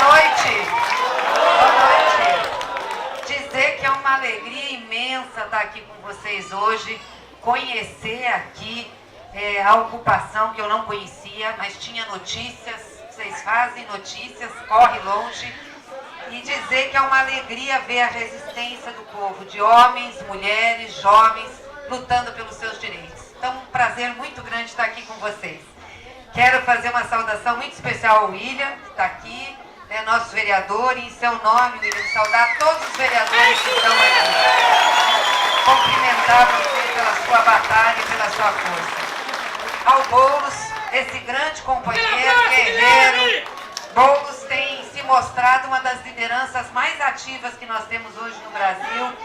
noite. Boa noite. Dizer que é uma alegria imensa estar aqui com vocês hoje, conhecer aqui a ocupação que eu não conhecia, mas tinha notícias, vocês fazem notícias, corre longe, e dizer que é uma alegria ver a resistência do povo, de homens, mulheres, jovens, lutando pelos seus direitos. Então, um prazer muito grande estar aqui com vocês. Quero fazer uma saudação muito especial ao William, que está aqui, nosso vereador, e em seu nome, William, saudar todos os vereadores que estão aqui. Cumprimentar você pela sua batalha e pela sua força. Ao Boulos, esse grande companheiro, guerreiro, Boulos tem se mostrado uma das lideranças mais ativas que nós temos hoje no Brasil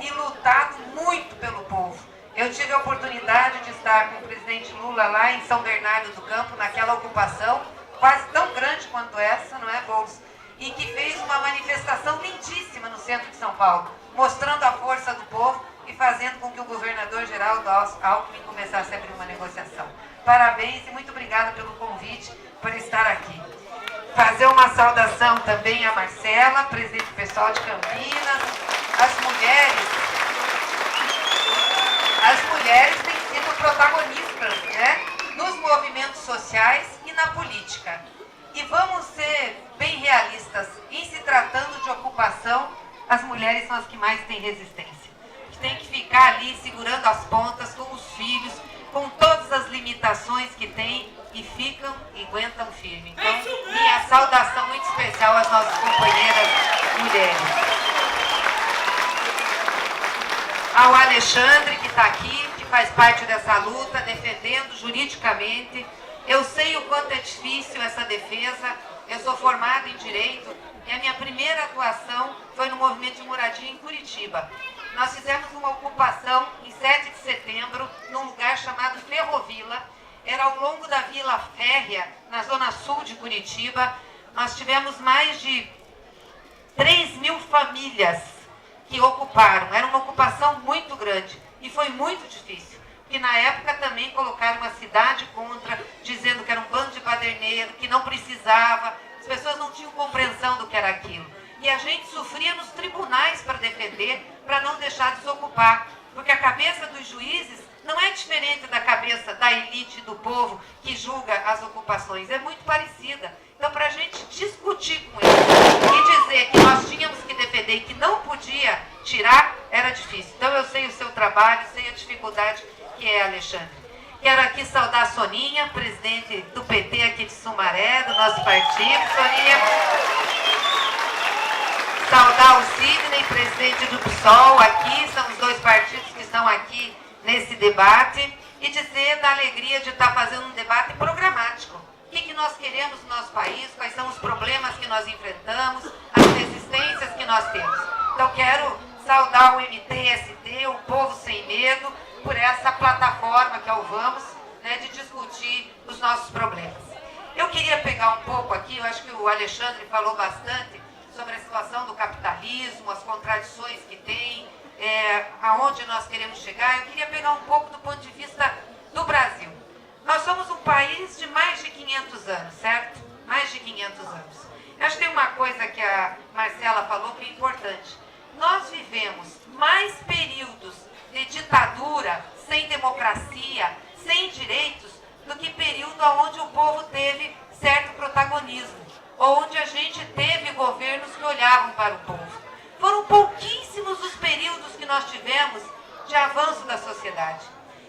e lutado muito pelo povo. Eu tive a oportunidade de estar com o presidente Lula lá em São Bernardo do Campo, naquela ocupação, quase tão grande quanto essa, não é, Boulos? E que fez uma manifestação lindíssima no centro de São Paulo, mostrando a força do povo e fazendo com que o governador Geraldo Alckmin começasse a abrir uma negociação. Parabéns e muito obrigada pelo convite, por estar aqui. Fazer uma saudação também à Marcela, presidente do pessoal de Campinas, as mulheres têm sido protagonistas, né, nos movimentos sociais e na política. E vamos ser bem realistas, em se tratando de ocupação, as mulheres são as que mais têm resistência. Que tem que ficar ali segurando as pontas com os filhos, com todas as limitações que tem, e ficam e aguentam firme. Então, minha saudação muito especial às nossas companheiras mulheres. Ao Alexandre, que está aqui, que faz parte dessa luta, defendendo juridicamente. Eu sei o quanto é difícil essa defesa. Eu sou formada em Direito e a minha primeira atuação foi no movimento de moradia em Curitiba. Nós fizemos uma ocupação em 7 de setembro, num lugar chamado Ferrovila. Era ao longo da Vila Férrea, na zona sul de Curitiba. Nós tivemos mais de 3.000 famílias que ocuparam. Era uma ocupação muito grande e foi muito difícil. Porque na época também colocaram uma cidade contra, dizendo que era um bando de baderneiro, que não precisava. As pessoas não tinham compreensão do que era aquilo. E a gente sofria nos tribunais para defender, para não deixar desocupar. Porque a cabeça dos juízes não é diferente da cabeça da elite do povo que julga as ocupações. É muito parecida. Então, para a gente discutir com eles e dizer que nós tínhamos que defender e que não podia tirar, era difícil. Então, eu sei o seu trabalho, sei a dificuldade que é, Alexandre. Quero aqui saudar a Soninha, presidente do PT aqui de Sumaré, do nosso partido. Soninha. Saudar o Sidney, presidente do PSOL aqui, são os dois partidos que estão aqui nesse debate, e dizer da alegria de estar fazendo um debate programático. O que nós queremos no nosso país, quais são os problemas que nós enfrentamos, as resistências que nós temos. Então quero saudar o MTST, o Povo Sem Medo, por essa plataforma que é o Vamos, né, de discutir os nossos problemas. Eu queria pegar um pouco aqui, eu acho que o Alexandre falou bastante sobre a situação do capitalismo, as contradições que tem, aonde nós queremos chegar. Eu queria pegar um pouco do ponto de vista do Brasil. Nós somos um país de mais de 500 anos, certo? Mais de 500 anos. Eu acho que tem uma coisa que a Marcela falou que é importante. Nós vivemos mais períodos de ditadura, sem democracia, sem direitos, do que período onde o povo teve certo protagonismo, onde a gente teve governos que olhavam para o povo. Foram pouquíssimos os períodos que nós tivemos de avanço da sociedade.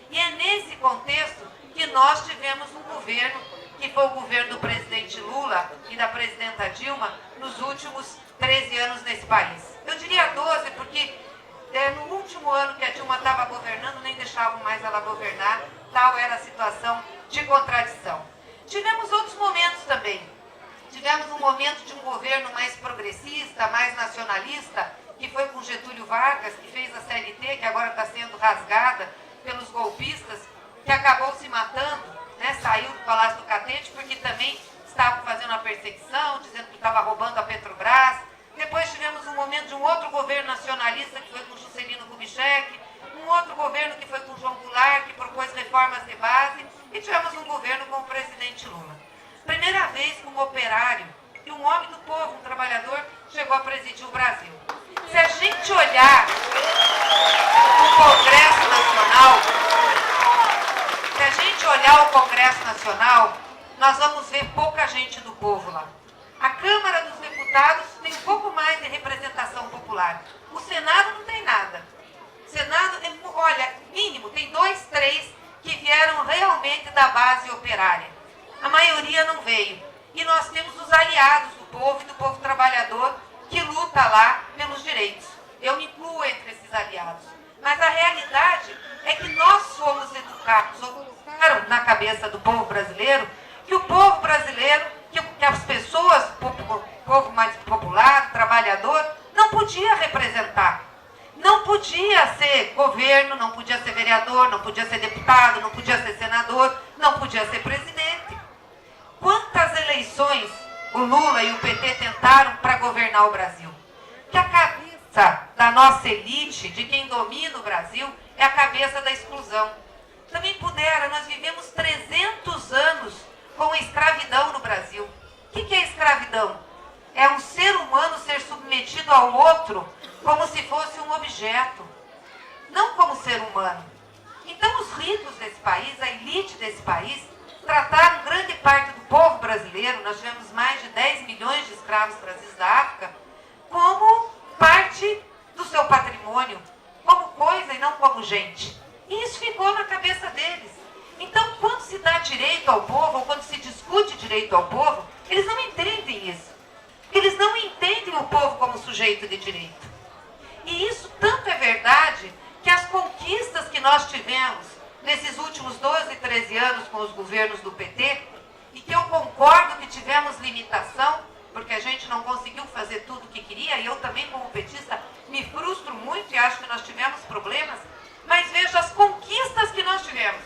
E é nesse contexto que nós tivemos um governo, que foi o governo do presidente Lula e da presidenta Dilma, nos últimos 13 anos nesse país. Eu diria 12, porque no último ano que a Dilma estava governando, nem deixavam mais ela governar, tal era a situação de contradição. Tivemos outros momentos também. Tivemos um momento de um governo mais progressista, mais nacionalista, que foi com Getúlio Vargas, que fez a CLT, que agora está sendo rasgada pelos golpistas, que acabou se matando, né? Saiu do Palácio do Catete, porque também estavam fazendo uma perseguição, dizendo que estava roubando a Petrobras. Depois tivemos um momento de um outro governo nacionalista, que foi com Juscelino Kubitschek, um outro governo que foi com João Goulart, que propôs reformas de base, e tivemos um governo com o presidente Lula. Primeira vez que um operário e um homem do povo, um trabalhador, chegou a presidir o Brasil. Se a gente olhar o Congresso Nacional, o Congresso Nacional, nós vamos ver pouca gente do povo lá. A Câmara dos Deputados tem um pouco mais de representação popular. O Senado não tem nada. O Senado, olha, mínimo, tem 2, 3 que vieram realmente da base operária. A maioria não veio. E nós temos os aliados do povo e do povo trabalhador que luta lá pelos direitos. Eu me incluo entre esses aliados. Mas a realidade é que nós fomos educados, ou colocaram na cabeça do povo brasileiro, que o povo brasileiro, que as pessoas, o povo mais popular, trabalhador, não podia representar. Não podia ser governo, não podia ser vereador, não podia ser deputado, não podia ser senador, não podia ser presidente. Quantas eleições o Lula e o PT tentaram para governar o Brasil? Que a cabeça da nossa elite, de quem domina o Brasil, é a cabeça da exclusão. Também puderam, nós vivemos 300 anos com a escravidão no Brasil. O que é escravidão? É um ser humano ser submetido ao outro como se fosse um objeto, não como ser humano. Então os ricos desse país, a elite desse país, trataram grande parte do povo brasileiro, nós tivemos mais de 10 milhões de escravos trazidos da África, como parte do seu patrimônio, como coisa e não como gente. E isso ficou na cabeça deles. Então, quando se dá direito ao povo, ou quando se discute direito ao povo, eles não entendem isso. Eles não entendem o povo como sujeito de direito. E isso tanto é verdade que as conquistas que nós tivemos nesses últimos 12, 13 anos com os governos do PT, e que eu concordo que tivemos limitação, porque a gente não conseguiu fazer tudo o que queria, e eu também, como petista, me frustro muito e acho que nós tivemos problemas, mas veja as conquistas que nós tivemos,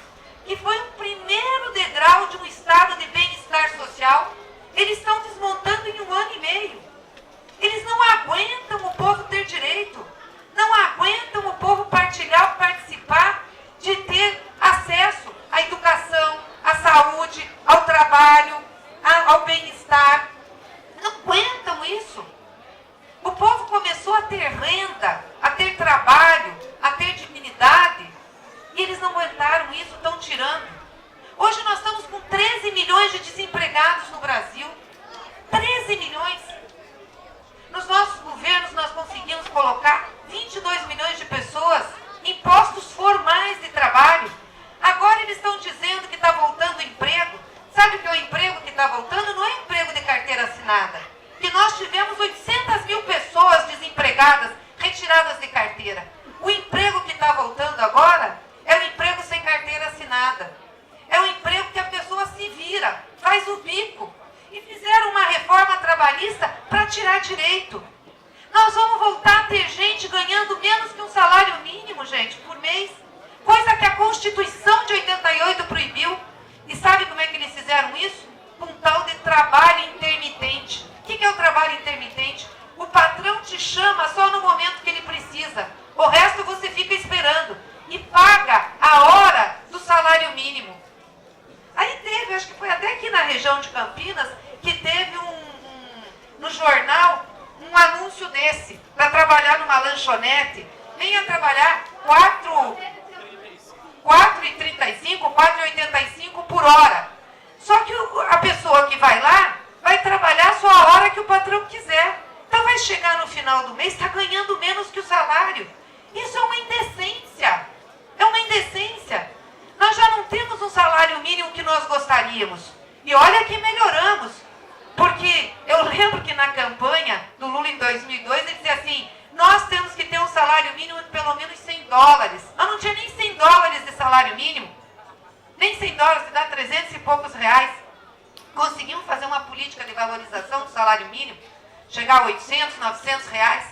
que foi o primeiro degrau de um estado de bem-estar social. Eles estão desmontando em 1 ano e meio. Eles não aguentam o povo ter direito, não aguentam o povo partilhar, participar, de ter acesso à educação, à saúde, ao trabalho, ao bem-estar. Não aguentam isso. O povo começou a ter renda, a ter trabalho, a ter dignidade, e eles não aguentaram isso, estão tirando. Hoje nós estamos com 13 milhões de desempregados no Brasil. 13 milhões. Nos nossos governos nós conseguimos colocar 22 milhões de pessoas em postos formais de trabalho. Agora eles estão dizendo que está voltando o emprego. Sabe o que é o emprego que está voltando? Não é emprego de carteira assinada. Que nós tivemos 800 mil pessoas desempregadas, retiradas de carteira. O emprego que está voltando agora é o emprego sem carteira assinada. É o emprego que a pessoa se vira, faz o bico. E fizeram uma reforma trabalhista para tirar direito. Nós vamos voltar a ter gente ganhando menos que um salário mínimo, gente, por mês. Coisa que a Constituição de 88 proibiu. E sabe como é que eles fizeram isso? Com um tal de trabalho intermitente. O que é o trabalho intermitente? O patrão te chama só no momento que ele precisa. O resto você fica esperando. E paga a hora do salário mínimo. Aí teve, acho que foi até aqui na região de Campinas, que teve no jornal um anúncio desse, para trabalhar numa lanchonete. Venha trabalhar 4,35, 4,85 por hora. Só que a pessoa que vai lá, vai trabalhar só a hora que o patrão quiser. Então vai chegar no final do mês, está ganhando menos que o salário. Isso é uma indecência. É uma indecência. Nós já não temos um salário mínimo que nós gostaríamos. E olha que melhoramos. Porque eu lembro que na campanha do Lula em 2002, ele dizia assim, nós temos que ter um salário mínimo de pelo menos 100 dólares. Eu não tinha nem 100 dólares de salário mínimo. Nem 100 dólares, dá 300 e poucos reais. Conseguimos fazer uma política de valorização do salário mínimo, chegar a 800, 900 reais.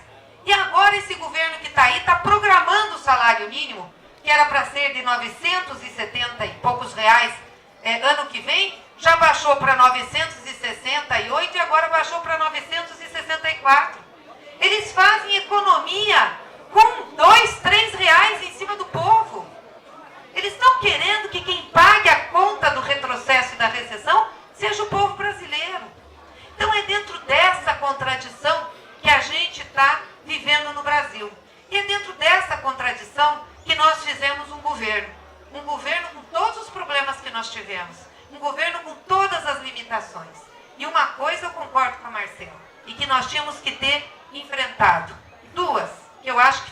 E agora esse governo que está aí está programando o salário mínimo, que era para ser de 970 e poucos reais ano que vem, já baixou para 968 e agora baixou para 964. Eles fazem economia com 2, 3 reais em cima do povo. Eles estão querendo que quem pague a conta do retrocesso e da recessão seja o povo brasileiro. Então é dentro contradição que a gente está vivendo no Brasil. E é dentro dessa contradição que nós fizemos um governo com todos os problemas que nós tivemos, um governo com todas as limitações. E uma coisa eu concordo com a Marcela, e que nós tínhamos que ter enfrentado. Duas, que eu acho que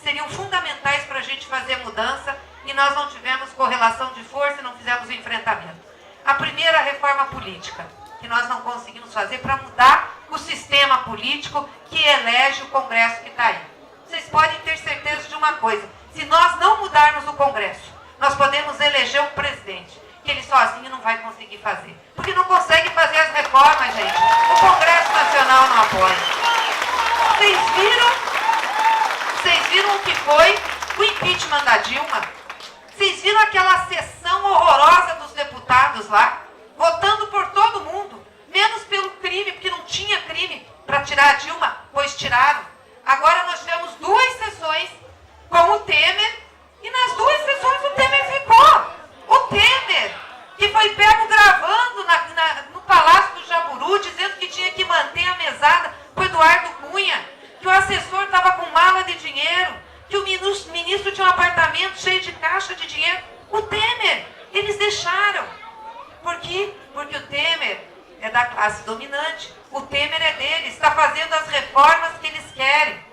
seriam fundamentais para a gente fazer mudança, e nós não tivemos correlação de força e não fizemos o enfrentamento. A primeira, a reforma política, que nós não conseguimos fazer para mudar o sistema político que elege o Congresso que está aí. Vocês podem ter certeza de uma coisa, se nós não mudarmos o Congresso, nós podemos eleger um presidente, que ele sozinho não vai conseguir fazer. Porque não consegue fazer as reformas, gente. O Congresso Nacional não apoia. Vocês viram o que foi o impeachment da Dilma? Vocês viram aquela sessão horrorosa dos deputados lá, votando por todo mundo, menos pelo crime, porque não tinha crime para tirar a Dilma, pois tiraram. Agora nós tivemos 2 sessões com o Temer, e nas 2 sessões o Temer ficou. O Temer, que foi pego gravando no Palácio do Jaburu, dizendo que tinha que manter a mesada com o Eduardo Cunha, que o assessor estava com mala de dinheiro, que o ministro tinha um apartamento cheio de caixa de dinheiro. O Temer, eles deixaram. Por quê? Porque o Temer é da classe dominante. O Temer é deles, está fazendo as reformas que eles querem.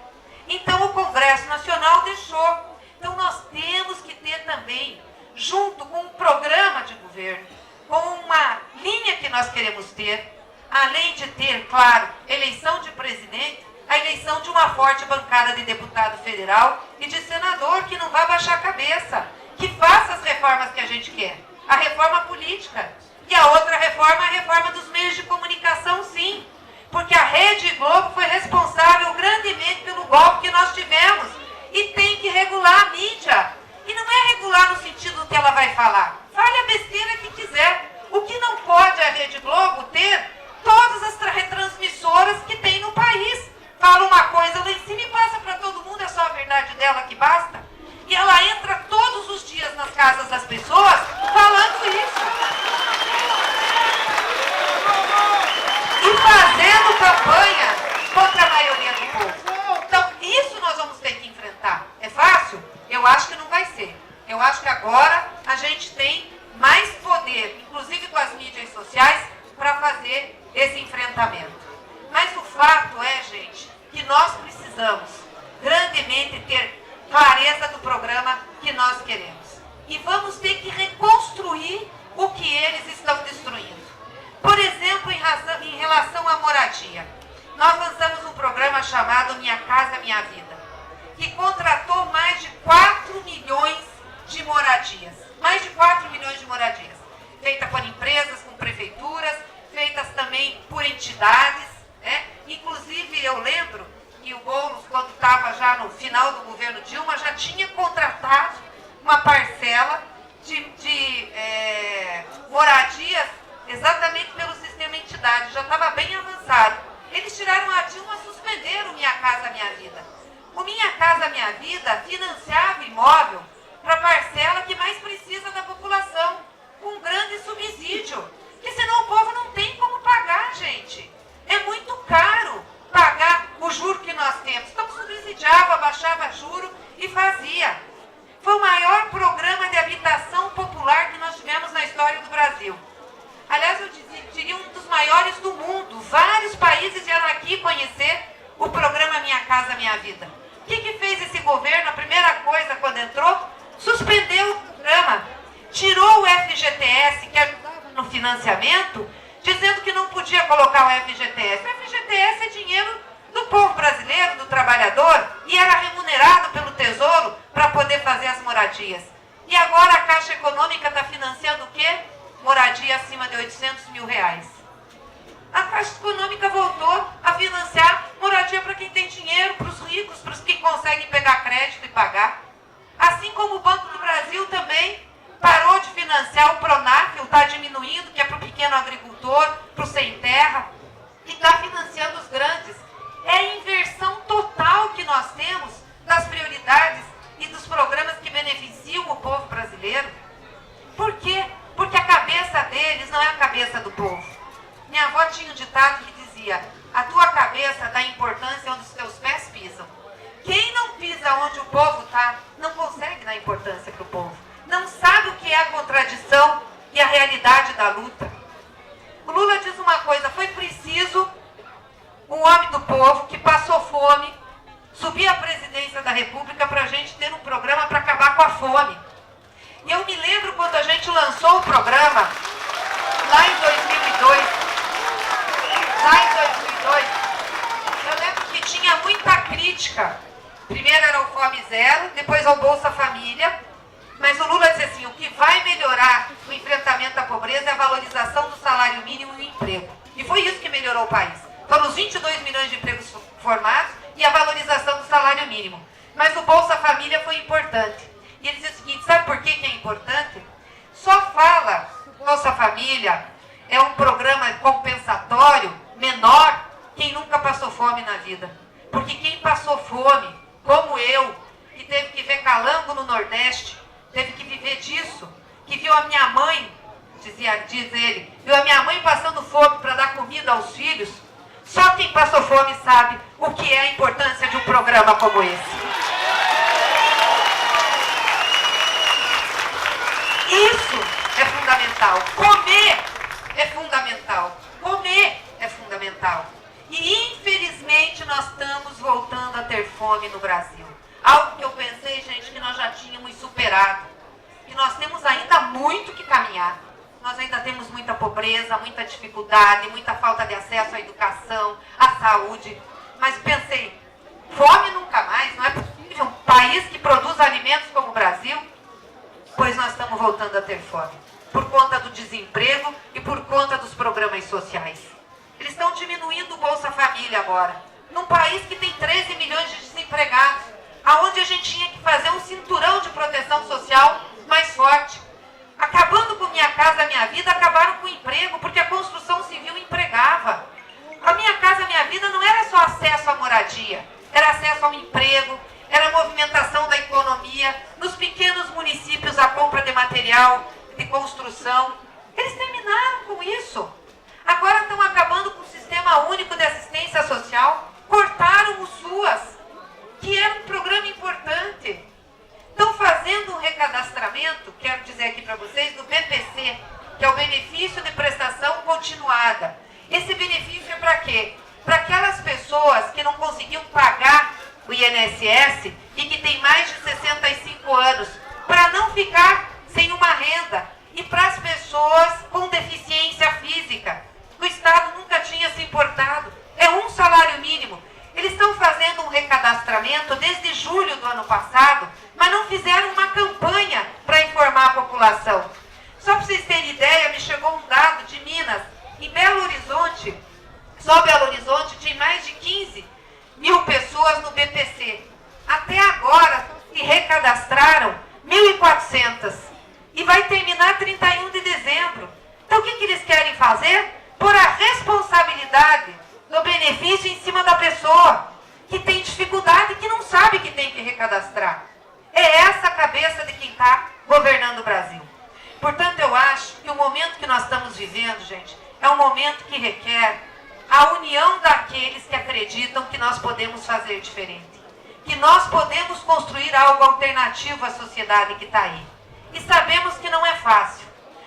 Então o Congresso Nacional deixou. Então nós temos que ter também, junto com um programa de governo, com uma linha que nós queremos ter, além de ter, claro, eleição de presidente, a eleição de uma forte bancada de deputado federal e de senador que não vai baixar a cabeça, que faça as reformas que a gente quer. A reforma política. E a outra reforma é a reforma dos meios de comunicação, sim. Porque a Rede Globo foi responsável grandemente pelo golpe que nós tivemos. E tem que regular a mídia. E não é regular no sentido do que ela vai falar. Fale a besteira que quiser. O que não pode a Rede Globo ter todas as retransmissoras que tem no país. Fala uma coisa lá em cima e passa para todo mundo, é só a verdade dela que basta. E ela entra todos os dias nas casas das pessoas falando isso. E fazendo campanha contra a maioria do povo. Então, isso nós vamos ter que enfrentar. É fácil? Eu acho que não vai ser. Eu acho que agora a gente tem mais poder, inclusive com as mídias sociais, para fazer esse enfrentamento. Mas o fato é, gente, que nós precisamos grandemente ter clareza do programa que nós queremos. E vamos ter que reconstruir o que eles estão destruindo. Por exemplo, em relação à moradia. Nós lançamos um programa chamado Minha Casa Minha Vida, que contratou mais de 4 milhões de moradias. Mais de 4 milhões de moradias. Feita por empresas, com prefeituras, feitas também por entidades, né? Inclusive, eu lembro que o Boulos, quando estava já no final do governo Dilma, já tinha contratado uma parcela de moradias exatamente pelo sistema entidade. Já estava bem avançado. Eles tiraram a Dilma, suspenderam Minha Casa Minha Vida. O Minha Casa Minha Vida financiava imóvel para a parcela que mais precisa da população, com um grande subsídio. Porque senão o povo não tem como pagar, gente. É muito caro pagar o juro que nós temos. Então subsidiava, baixava juro e fazia. Foi o maior programa de habitação popular que nós tivemos na história do Brasil. Aliás, eu diria um dos maiores do mundo. Vários países vieram aqui conhecer o programa Minha Casa Minha Vida. O que fez esse governo? A primeira coisa, quando entrou, suspendeu o programa. Tirou o FGTS, que ajudava no financiamento, dizendo que não podia colocar o FGTS. O FGTS é dinheiro do povo brasileiro, do trabalhador, e era remunerado pelo Tesouro para poder fazer as moradias. E agora a Caixa Econômica está financiando o quê? Moradia acima de 800 mil reais. A Caixa Econômica voltou a financiar moradia para quem tem dinheiro, para os ricos, para os que conseguem pegar crédito e pagar. Assim como o Banco do Brasil também parou de financiar o Pronaf, está diminuindo, que é para o pequeno agricultor, para o sem terra, e está financiando os grandes. É a inversão total que nós temos das prioridades e dos programas que beneficiam o povo brasileiro. Por quê? Porque a cabeça deles não é a cabeça do povo. Minha avó tinha um ditado que dizia: a tua cabeça dá importância onde os teus pés pisam. Quem não pisa onde o povo está, não consegue dar importância para o povo. Não sabe o que é a contradição e a realidade da luta. O Lula diz uma coisa: foi preciso um homem do povo que passou fome subir à presidência da República para a gente ter um programa para acabar com a fome. E eu me lembro quando a gente lançou o programa, lá em 2002, eu lembro que tinha muita crítica. Primeiro era o Fome Zero, depois ao Bolsa Família, mas o Lula disse assim: o que vai melhorar o enfrentamento à pobreza é a valorização do salário mínimo e o emprego. E foi isso que melhorou o país. Foram os 22 milhões de empregos formados e a valorização do salário mínimo. Mas o Bolsa Família foi importante. E ele disse o seguinte: sabe por que é importante? Só fala Bolsa Família é um programa compensatório menor quem nunca passou fome na vida. Porque quem passou fome, como eu, que teve que ver calango no Nordeste, teve que viver disso, que viu a minha mãe, diz ele, viu a minha mãe passando fome para dar comida aos filhos, só quem passou fome sabe o que é a importância de um programa como esse. Isso é fundamental. Comer é fundamental. Comer é fundamental. E infelizmente nós estamos voltando a ter fome no Brasil. Algo que eu pensei, gente, que nós já tínhamos superado. Que nós temos ainda muito que caminhar. Nós ainda temos muita pobreza, muita dificuldade, muita falta de acesso à educação, à saúde. Mas pensei, fome nunca mais, não é possível. Um país que produz alimentos como o Brasil, pois nós estamos voltando a ter fome. Por conta do desemprego e por conta dos programas sociais. Eles estão diminuindo o Bolsa Família agora. Num país que tem 13 milhões de desempregados, aonde a gente tinha que fazer um cinturão de proteção social mais forte. Acabando com Minha Casa Minha Vida, acabaram com o emprego, porque a construção civil empregava. A Minha Casa Minha Vida não era só acesso à moradia, era acesso ao emprego, era a movimentação da economia, nos pequenos municípios a compra de material de construção. Eles terminaram com isso. Agora estão acabando com o Sistema Único de Assistência Social, cortaram o SUAS, que era um programa importante. Estão fazendo um recadastramento, quero dizer aqui para vocês, do BPC, que é o Benefício de Prestação Continuada. Esse benefício é para quê? Para aquelas pessoas que não conseguiam pagar o INSS e que têm mais de 65 anos, para não ficar sem uma renda. E para as pessoas com deficiência física, o Estado nunca tinha se importado. É um salário mínimo. Eles estão fazendo um recadastramento desde julho do ano passado, mas não fizeram uma campanha para informar a população. Só para vocês terem ideia, me chegou um dado de Minas. Em Belo Horizonte, só Belo Horizonte tem mais de 15 mil pessoas no BPC. Até agora se recadastraram 1.400 e vai terminar 31 de dezembro. Então o que eles querem fazer? Pôr a responsabilidade do benefício em cima da pessoa que tem dificuldade e que não sabe que tem que recadastrar. É essa a cabeça de quem está governando o Brasil. Portanto, eu acho que o momento que nós estamos vivendo, gente, é um momento que requer a união daqueles que acreditam que nós podemos fazer diferente. Que nós podemos construir algo alternativo à sociedade que está aí. E sabemos que não é fácil.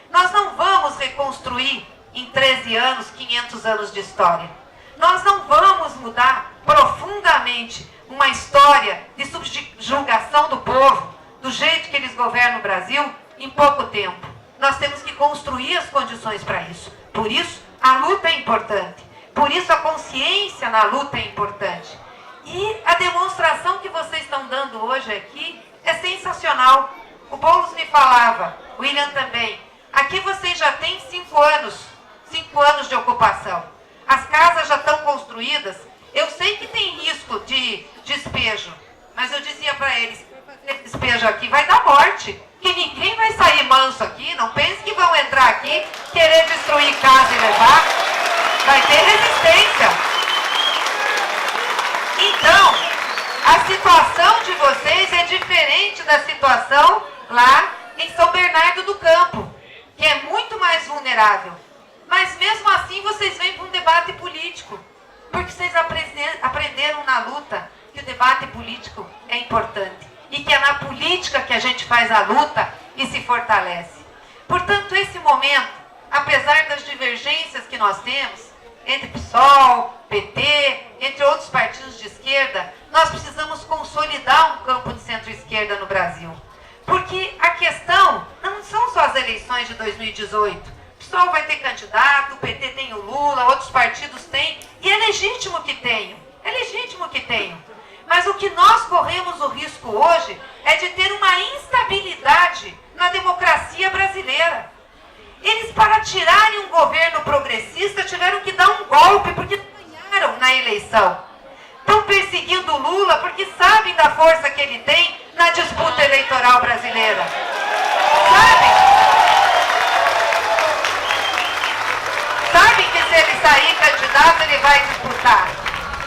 Nós não vamos reconstruir em 13 anos, 500 anos de história. Nós não vamos mudar profundamente uma história de subjugação do povo, do jeito que eles governam o Brasil, em pouco tempo. Nós temos que construir as condições para isso. Por isso, a luta é importante. Por isso, a consciência na luta é importante. E a demonstração que vocês estão dando hoje aqui é sensacional. O Boulos me falava, o William também. Aqui vocês já têm 5 anos de ocupação. As casas já estão construídas. Eu sei que tem risco de despejo, mas eu dizia para eles, despejo aqui vai dar morte. Que ninguém vai sair manso aqui. Não pense que vão entrar aqui, querer destruir casa e levar. Vai ter resistência. Então, a situação de vocês é diferente da situação lá em São Bernardo do Campo, que é muito mais vulnerável. Mas mesmo assim vocês vêm para um debate político. porque vocês aprenderam na luta que o debate político é importante e que é na política que a gente faz a luta e se fortalece. Portanto, esse momento, apesar das divergências que nós temos entre PSOL, PT, entre outros partidos de esquerda, nós precisamos consolidar um campo de centro-esquerda no Brasil. Porque a questão não são só as eleições de 2018. O PSOL vai ter candidato, o PT tem o Lula, outros partidos têm, e é legítimo que tenham. É legítimo que tenham. Mas o que nós corremos o risco hoje é de ter uma instabilidade na democracia brasileira. Eles, para tirarem um governo progressista, tiveram que dar um golpe, porque ganharam na eleição. Estão perseguindo o Lula porque sabem da força que ele tem na disputa eleitoral brasileira. Sabem que se ele sair candidato, ele vai disputar.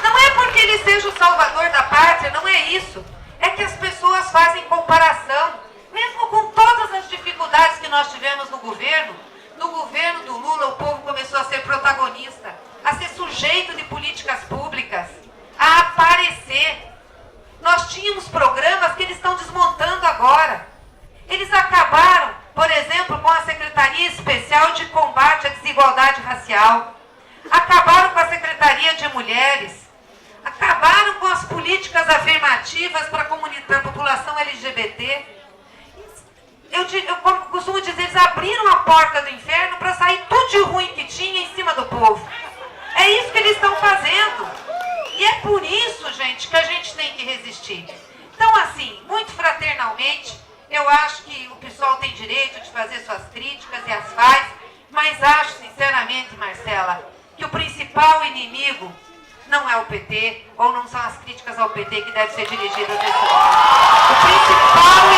Não é porque ele seja o salvador da pátria, não é isso. É que as pessoas fazem comparação. Mesmo com todas as dificuldades que nós tivemos no governo do Lula, o povo começou a ser protagonista, a ser sujeito de políticas públicas, a aparecer. Nós tínhamos programas que eles estão desmontando agora. Eles acabaram, por exemplo, com a Secretaria Especial de Combate à Desigualdade Racial, acabaram com a Secretaria de Mulheres, acabaram com as políticas afirmativas para a população LGBT. Eu costumo dizer, eles abriram a porta do inferno para sair tudo de ruim que tinha em cima do povo. É isso que eles estão fazendo. E é por isso, gente, que a gente tem que resistir. Então, assim, muito fraternalmente, eu acho que o PSOL tem direito de fazer suas críticas e as faz, mas acho, sinceramente, Marcela, que o principal inimigo não é o PT, ou não são as críticas ao PT que devem ser dirigidas nesse momento. O principal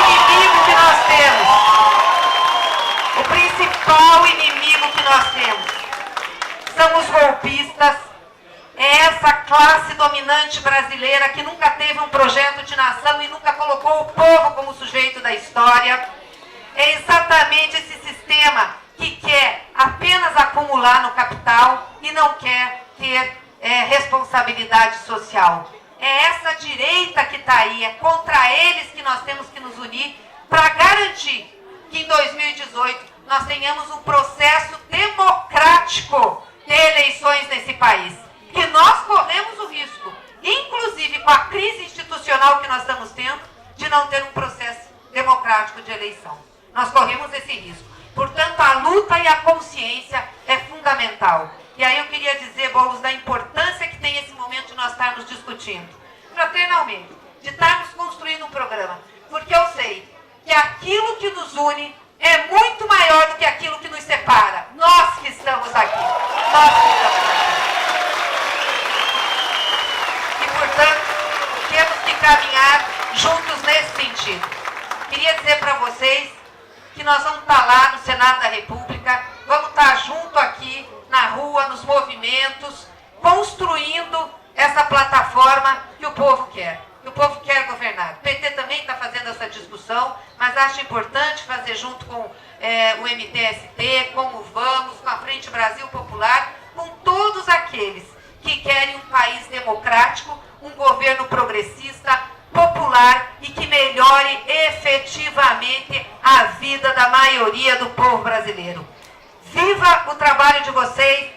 inimigo que nós temos são os golpistas, é essa classe dominante brasileira que nunca teve um projeto de nação e nunca colocou o povo como sujeito da história. É exatamente esse sistema que quer apenas acumular no capital e não quer ter responsabilidade social. É essa direita que está aí, é contra eles que nós temos que nos unir para garantir que em 2018 nós tenhamos um processo democrático de eleições nesse país. Que nós corremos o risco, inclusive com a crise institucional que nós estamos tendo, de não ter um processo democrático de eleição. Nós corremos esse risco. Portanto, a luta e a consciência é fundamental. E aí eu queria dizer, Boulos, da importância que tem esse momento de nós estarmos discutindo, fraternalmente, de estarmos construindo um programa. Porque eu sei que aquilo que nos une é muito maior do que aquilo que nos separa. Nós que estamos aqui. Nós que estamos aqui. E, portanto, temos que caminhar juntos nesse sentido. Queria dizer para vocês que nós vamos estar lá no Senado da República, vamos estar junto aqui na rua, nos movimentos, construindo essa plataforma que o povo quer. Que o povo quer governar. O PT também está fazendo essa discussão, mas acho importante fazer junto com o MTST, com o Vamos, com a Frente Brasil Popular, com todos aqueles que querem um país democrático, um governo progressista, popular e que melhore efetivamente a vida da maioria do povo brasileiro. Viva o trabalho de vocês,